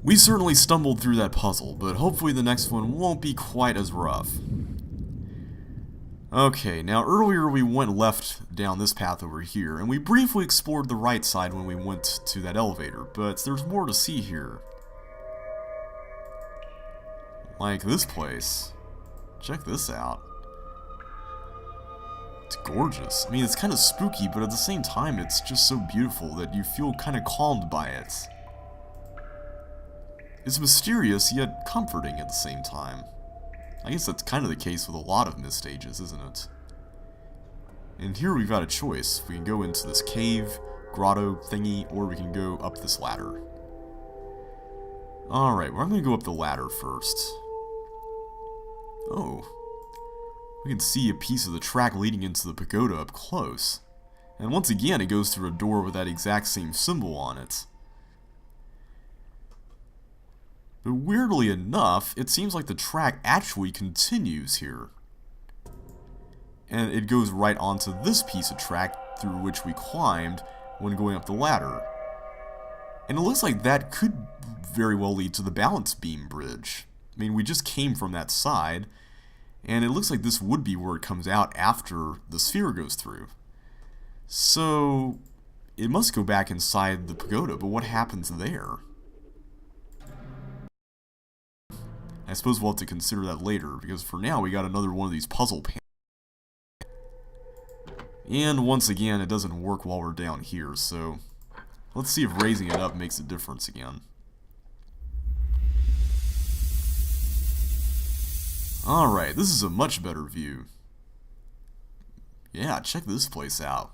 We certainly stumbled through that puzzle, but hopefully the next one won't be quite as rough. Okay, now earlier we went left down this path over here, and we briefly explored the right side when we went to that elevator, but there's more to see here. Like this place. Check this out. It's gorgeous. I mean, it's kind of spooky, but at the same time, it's just so beautiful that you feel kind of calmed by it. It's mysterious, yet comforting at the same time. I guess that's kind of the case with a lot of Myst stages, isn't it? And here we've got a choice. We can go into this cave, grotto thingy, or we can go up this ladder. Alright, well, I'm going to go up the ladder first. Oh. We can see a piece of the track leading into the pagoda up close. And once again, it goes through a door with that exact same symbol on it. But weirdly enough, it seems like the track actually continues here. And it goes right onto this piece of track through which we climbed when going up the ladder. And it looks like that could very well lead to the balance beam bridge. I mean, we just came from that side, and it looks like this would be where it comes out after the sphere goes through. So, it must go back inside the pagoda, but what happens there? I suppose we'll have to consider that later, because for now we got another one of these puzzle panels. And once again, it doesn't work while we're down here, so let's see if raising it up makes a difference again. Alright, this is a much better view. Yeah, check this place out.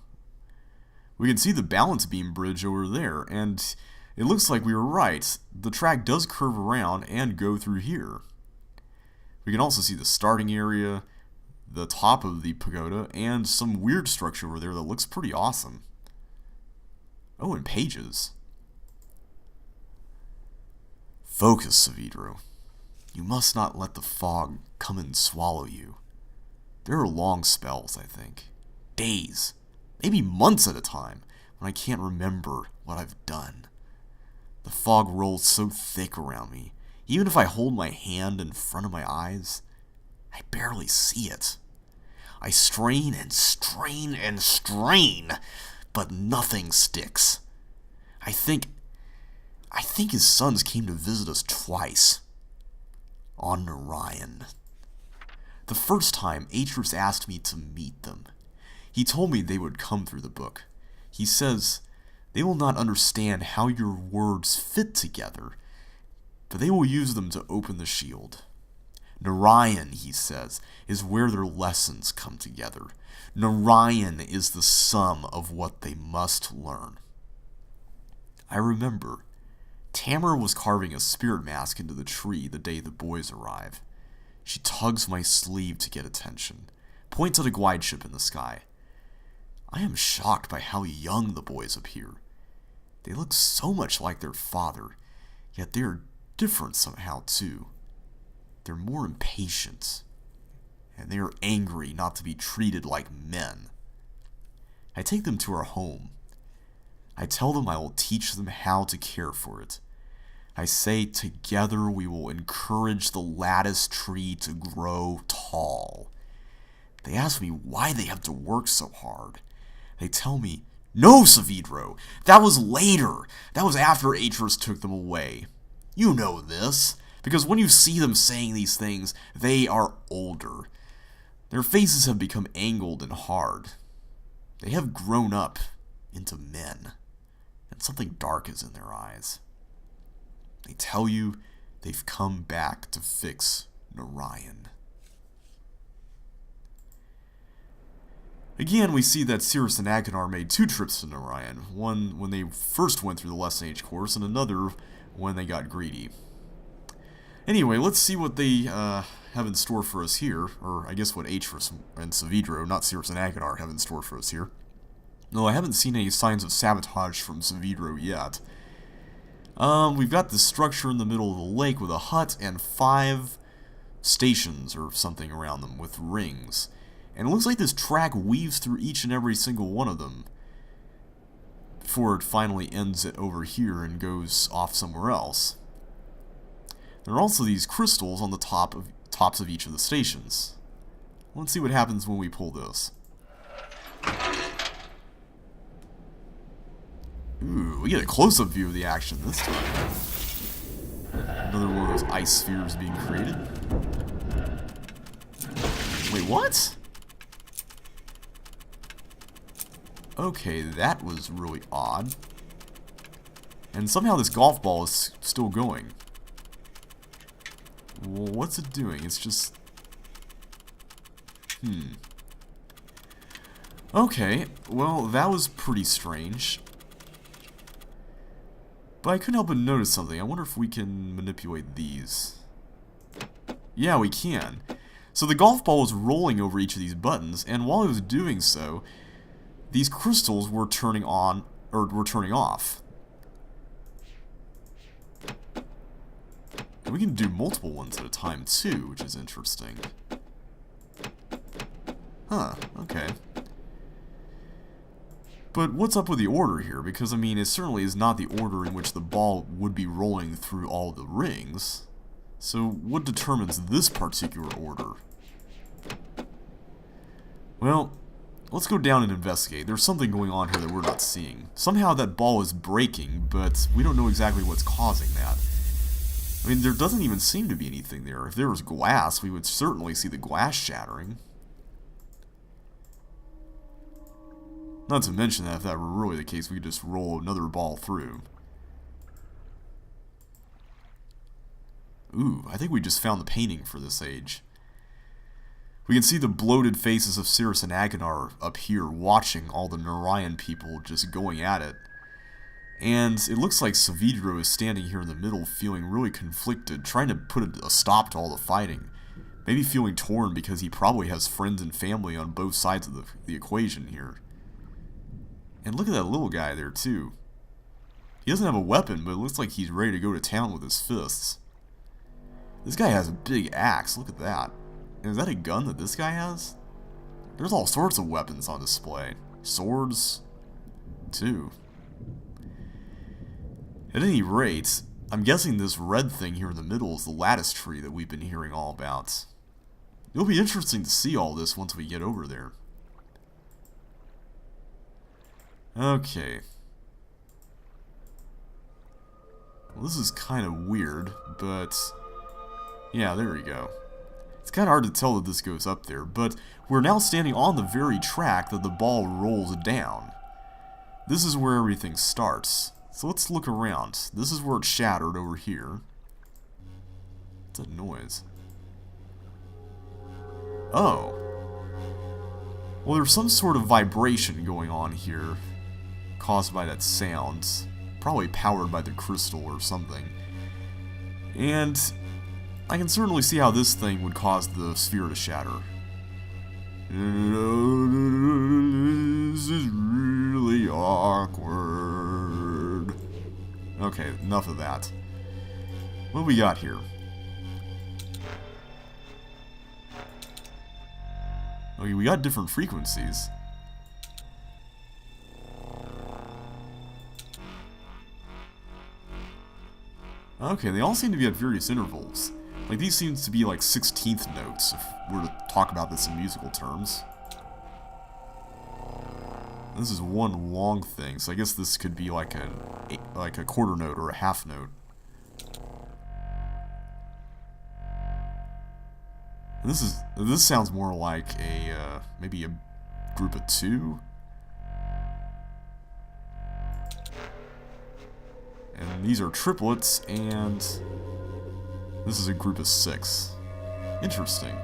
We can see the balance beam bridge over there, and it looks like we were right. The track does curve around and go through here. We can also see the starting area, the top of the pagoda, and some weird structure over there that looks pretty awesome. Oh, and pages. Focus, Saavedro. You must not let the fog come and swallow you. There are long spells, I think. Days, maybe months at a time, when I can't remember what I've done. The fog rolls so thick around me. Even if I hold my hand in front of my eyes, I barely see it. I strain and strain and strain, but nothing sticks. I think his sons came to visit us twice. On Narayan. The first time, Atreus asked me to meet them. He told me they would come through the book. He says, they will not understand how your words fit together, but they will use them to open the shield. Narayan, he says, is where their lessons come together. Narayan is the sum of what they must learn. I remember, Tamara was carving a spirit mask into the tree the day the boys arrive. She tugs my sleeve to get attention, points at a glide ship in the sky. I am shocked by how young the boys appear. They look so much like their father, yet they are different somehow too. They're more impatient, and they are angry not to be treated like men. I take them to our home. I tell them I will teach them how to care for it. I say together we will encourage the lattice tree to grow tall. They ask me why they have to work so hard. They tell me, no, Saavedro, that was later. That was after Atreus took them away. You know this, because when you see them saying these things, they are older. Their faces have become angled and hard. They have grown up into men, and something dark is in their eyes. They tell you they've come back to fix Narayan. Again, we see that Cirrus and Achenar made 2 trips to Narayan, one when they first went through the Lesson Age course, and another when they got greedy. Anyway, let's see what they have in store for us here, or I guess what Atreus and Saavedro, not Cirrus and Achenar, have in store for us here. No, I haven't seen any signs of sabotage from Saavedro yet. We've got this structure in the middle of the lake with a hut and 5 stations or something around them with rings. And it looks like this track weaves through each and every single one of them before it finally ends it over here and goes off somewhere else. There are also these crystals on the tops of each of the stations. Let's see what happens when we pull this. Ooh, we get a close-up view of the action this time. Another one of those ice spheres being created. Wait, what? Okay, that was really odd. And somehow this golf ball is still going. Well, what's it doing? It's just... Okay, well, that was pretty strange. But I couldn't help but notice something. I wonder if we can manipulate these. Yeah, we can. So the golf ball was rolling over each of these buttons, and while it was doing so, these crystals were turning on, or were turning off. And we can do multiple ones at a time too, which is interesting. Huh, okay. But what's up with the order here? Because, I mean, it certainly is not the order in which the ball would be rolling through all the rings. So, what determines this particular order? Well, let's go down and investigate. There's something going on here that we're not seeing. Somehow that ball is breaking, but we don't know exactly what's causing that. I mean, there doesn't even seem to be anything there. If there was glass, we would certainly see the glass shattering. Not to mention that if that were really the case, we could just roll another ball through. Ooh, I think we just found the painting for this age. We can see the bloated faces of Cirrus and Agonar up here watching all the Narayan people just going at it. And it looks like Savidro is standing here in the middle feeling really conflicted, trying to put a stop to all the fighting. Maybe feeling torn because he probably has friends and family on both sides of the equation here. And look at that little guy there, too. He doesn't have a weapon, but it looks like he's ready to go to town with his fists. This guy has a big axe, look at that. And is that a gun that this guy has? There's all sorts of weapons on display. Swords, too. At any rate, I'm guessing this red thing here in the middle is the lattice tree that we've been hearing all about. It'll be interesting to see all this once we get over there. Okay. Well, this is kind of weird, but... yeah, there we go. It's kind of hard to tell that this goes up there, but we're now standing on the very track that the ball rolls down. This is where everything starts. So let's look around. This is where it shattered over here. What's that noise? Oh. Well, there's some sort of vibration going on here, caused by that sound. Probably powered by the crystal or something. And I can certainly see how this thing would cause the sphere to shatter. This is really awkward. Okay, enough of that. What do we got here? Okay, we got different frequencies. Okay, they all seem to be at various intervals. Like, these seems to be like 16th notes, if we're to talk about this in musical terms. This is one long thing, so I guess this could be like a quarter note or a half note. And this sounds more like a maybe a group of 2. And these are triplets, and this is a group of 6. Interesting.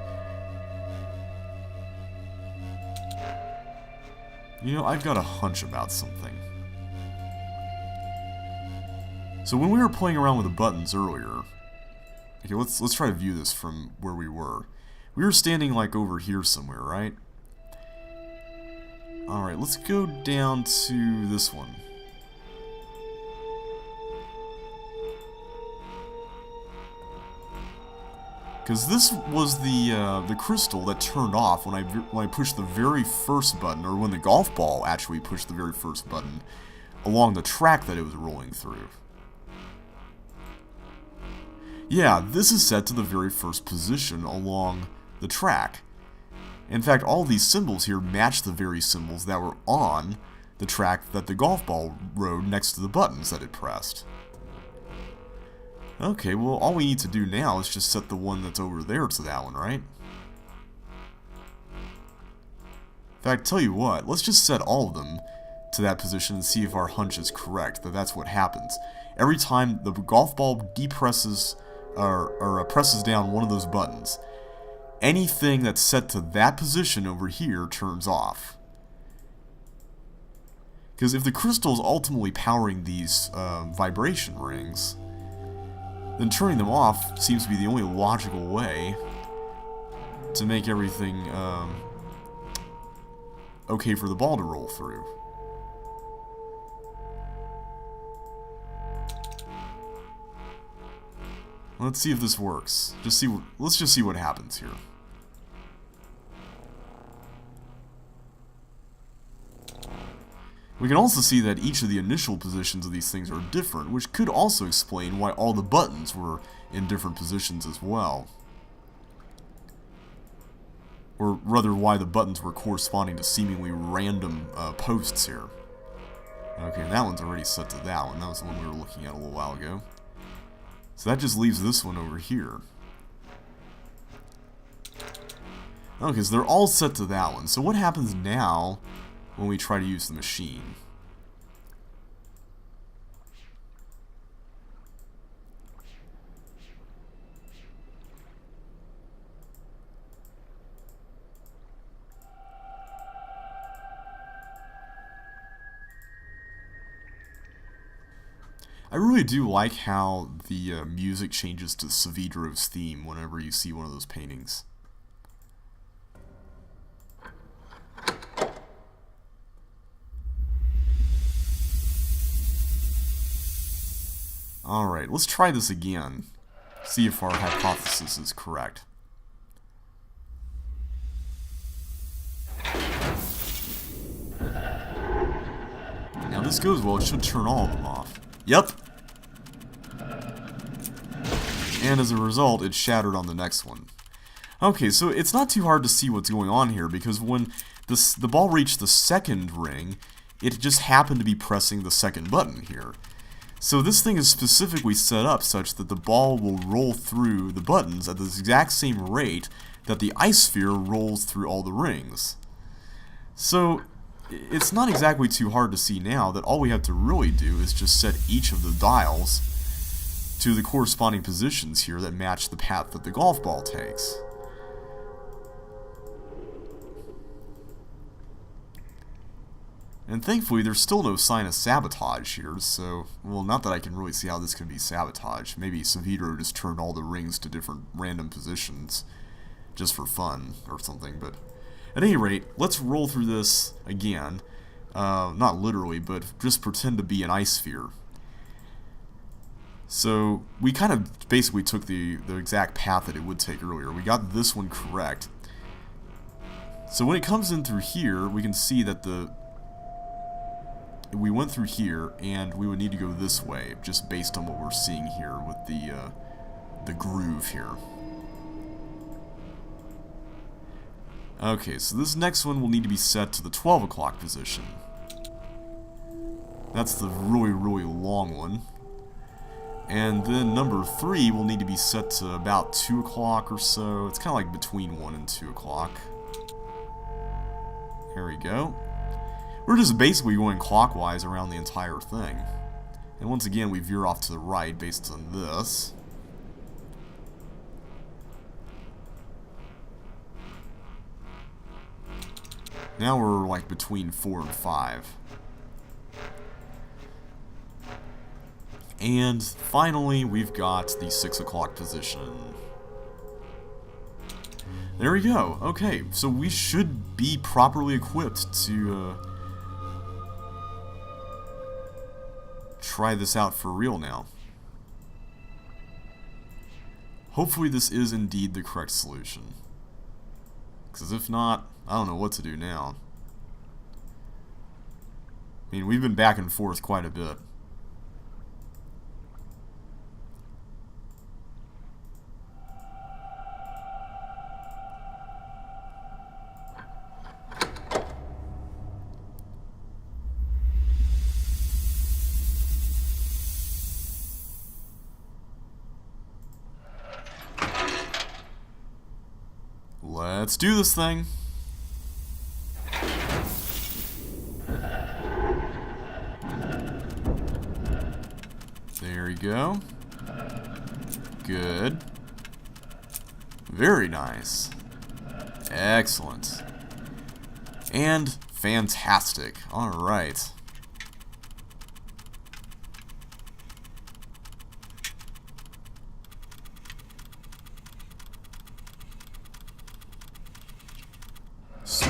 You know, I've got a hunch about something. So when we were playing around with the buttons earlier, okay, let's try to view this from where we were. We were standing like over here somewhere, right? Alright, let's go down to this one. Because this was the crystal that turned off when I pushed the very first button, or when the golf ball actually pushed the very first button along the track that it was rolling through. Yeah, this is set to the very first position along the track. In fact, all these symbols here match the very symbols that were on the track that the golf ball rode next to the buttons that it pressed. Okay, well, all we need to do now is just set the one that's over there to that one, right? In fact, tell you what, let's just set all of them to that position and see if our hunch is correct, that that's what happens. Every time the golf ball depresses or presses down one of those buttons, anything that's set to that position over here turns off. Because if the crystal is ultimately powering these vibration rings, then turning them off seems to be the only logical way to make everything okay for the ball to roll through. Let's see if this works. Let's just see what happens here. We can also see that each of the initial positions of these things are different, which could also explain why all the buttons were in different positions as well. Or rather, why the buttons were corresponding to seemingly random posts here. Okay, that one's already set to that one. That was the one we were looking at a little while ago. So that just leaves this one over here. Okay, so they're all set to that one. So what happens now when we try to use the machine? I really do like how the music changes to Savidro's theme whenever you see one of those paintings. Alright, let's try this again. See if our hypothesis is correct. Now this goes well, it should turn all of them off. Yep. And as a result, it shattered on the next one. Okay, so it's not too hard to see what's going on here, because when the ball reached the second ring, it just happened to be pressing the second button here. So this thing is specifically set up such that the ball will roll through the buttons at the exact same rate that the ice sphere rolls through all the rings. So it's not exactly too hard to see now that all we have to really do is just set each of the dials to the corresponding positions here that match the path that the golf ball takes. And thankfully, there's still no sign of sabotage here, so, well, not that I can really see how this could be sabotage. Maybe Savidro just turned all the rings to different random positions just for fun or something, but at any rate, let's roll through this again. Not literally, but just pretend to be an ice sphere. So, we kind of basically took the exact path that it would take earlier. We got this one correct. So when it comes in through here, we can see that we went through here, and we would need to go this way, just based on what we're seeing here with the groove here. Okay, so this next one will need to be set to the 12 o'clock position. That's the really, really long one. And then number 3 will need to be set to about 2 o'clock or so. It's kind of like between 1 and 2 o'clock. There we go. We're just basically going clockwise around the entire thing. And once again, we veer off to the right based on this. Now we're like between 4 and 5. And finally, we've got the 6 o'clock position. There we go. Okay, so we should be properly equipped to try this out for real now. Hopefully this is indeed the correct solution. Because if not, I don't know what to do now. I mean, we've been back and forth quite a bit. Let's do this thing. There we go. Good. Very nice. Excellent. And fantastic. Alright.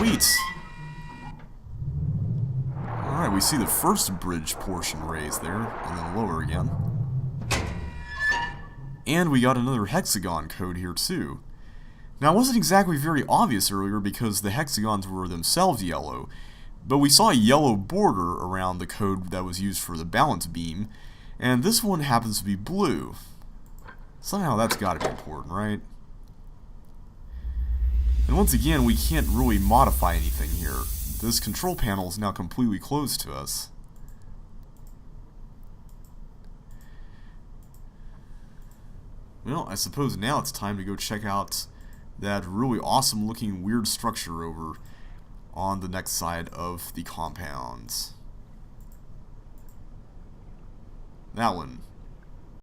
Sweet. Alright, we see the first bridge portion raised there, and then lower again. And we got another hexagon code here too. Now, it wasn't exactly very obvious earlier because the hexagons were themselves yellow, but we saw a yellow border around the code that was used for the balance beam, and this one happens to be blue. Somehow that's got to be important, right? And once again, we can't really modify anything here. This control panel is now completely closed to us. Well, I suppose now it's time to go check out that really awesome looking weird structure over on the next side of the compounds. That one.